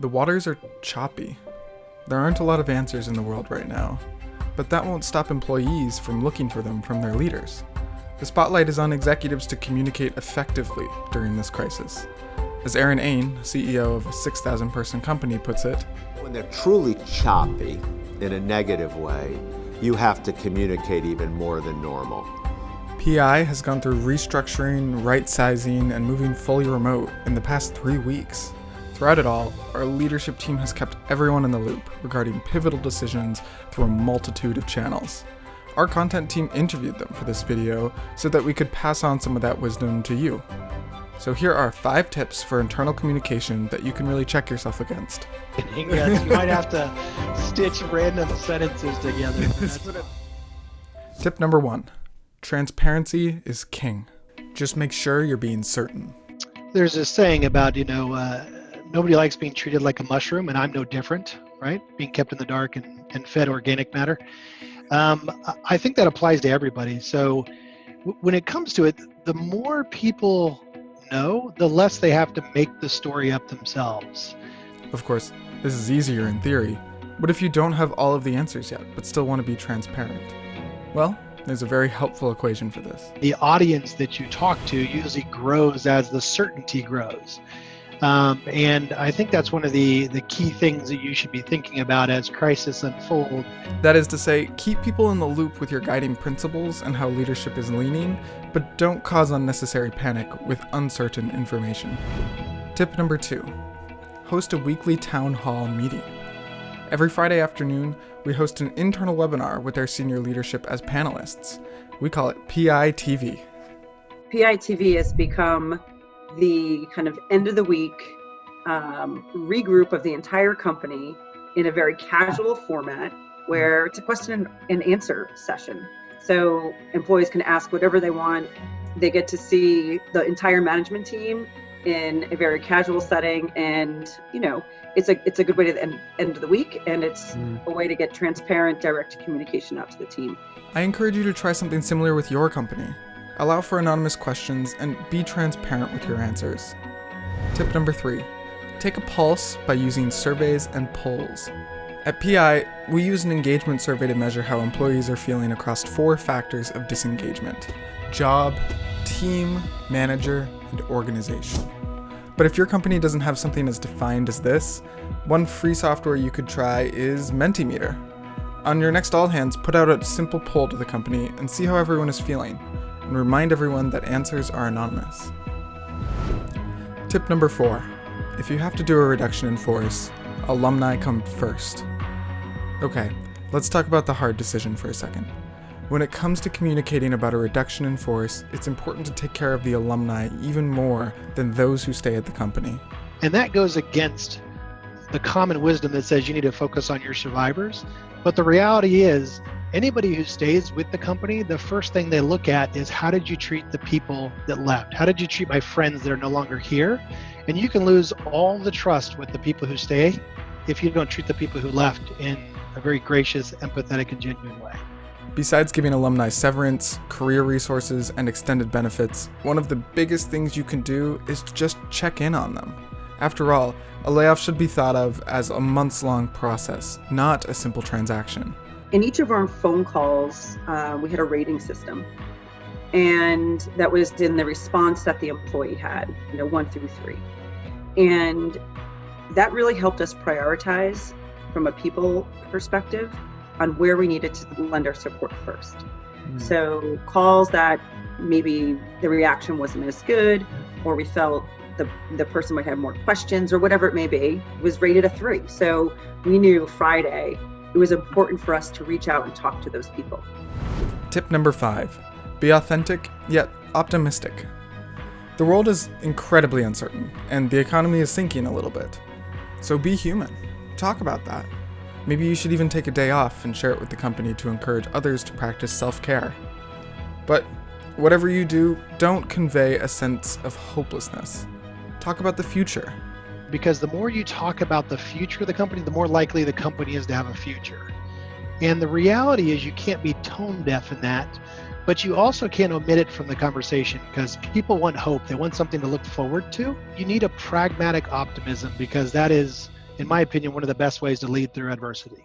The waters are choppy. There aren't a lot of answers in the world right now, but that won't stop employees from looking for them from their leaders. The spotlight is on executives to communicate effectively during this crisis. As Aaron Ain, CEO of a 6,000-person company, puts it, when they're truly choppy in a negative way, you have to communicate even more than normal. PI has gone through restructuring, right-sizing, and moving fully remote in the past 3 weeks. Throughout it all, our leadership team has kept everyone in the loop regarding pivotal decisions through a multitude of channels. Our content team interviewed them for this video so that we could pass on some of that wisdom to you. So here are 5 tips for internal communication that you can really check yourself against. Yes, you might have to stitch random sentences together. Tip number 1. Transparency is king. Just make sure you're being certain. There's this saying about, nobody likes being treated like a mushroom, and I'm no different, right? Being kept in the dark and fed organic matter. I think that applies to everybody. So when it comes to it, the more people know, the less they have to make the story up themselves. Of course, this is easier in theory, but if you don't have all of the answers yet, but still want to be transparent, well, there's a very helpful equation for this. The audience that you talk to usually grows as the certainty grows. And I think that's one of the key things that you should be thinking about as crisis unfold. That is to say, keep people in the loop with your guiding principles and how leadership is leaning, but don't cause unnecessary panic with uncertain information. Tip number 2, host a weekly town hall meeting. Every Friday afternoon, we host an internal webinar with our senior leadership as panelists. We call it PITV. PITV has become the kind of end of the week regroup of the entire company in a very casual format where it's a question and answer session. So employees can ask whatever they want. They get to see the entire management team in a very casual setting, and it's a good way to end of the week, and it's a way to get transparent, direct communication out to the team. I encourage you to try something similar with your company. Allow for anonymous questions and be transparent with your answers. Tip number 3, take a pulse by using surveys and polls. At PI, we use an engagement survey to measure how employees are feeling across 4 factors of disengagement: job, team, manager, and organization. But if your company doesn't have something as defined as this, one free software you could try is Mentimeter. On your next all hands, put out a simple poll to the company and see how everyone is feeling, and remind everyone that answers are anonymous. Tip number 4, if you have to do a reduction in force, alumni come first. Okay, let's talk about the hard decision for a second. When it comes to communicating about a reduction in force, it's important to take care of the alumni even more than those who stay at the company. And that goes against the common wisdom that says you need to focus on your survivors. But the reality is, anybody who stays with the company, the first thing they look at is, how did you treat the people that left? How did you treat my friends that are no longer here? And you can lose all the trust with the people who stay if you don't treat the people who left in a very gracious, empathetic, and genuine way. Besides giving alumni severance, career resources, and extended benefits, one of the biggest things you can do is just check in on them. After all, a layoff should be thought of as a months-long process, not a simple transaction. In each of our phone calls, we had a rating system, and that was in the response that the employee had, 1 through 3. And that really helped us prioritize from a people perspective on where we needed to lend our support first. So calls that maybe the reaction wasn't as good, or we felt the person might have more questions, or whatever it may be, was rated a 3. So we knew Friday it was important for us to reach out and talk to those people. Tip number 5, be authentic yet optimistic. The world is incredibly uncertain, and the economy is sinking a little bit. So be human. Talk about that. Maybe you should even take a day off and share it with the company to encourage others to practice self-care. But whatever you do, don't convey a sense of hopelessness. Talk about the future. Because the more you talk about the future of the company, the more likely the company is to have a future. And the reality is, you can't be tone deaf in that, but you also can't omit it from the conversation, because people want hope. They want something to look forward to. You need a pragmatic optimism, because that is in my opinion, one of the best ways to lead through adversity.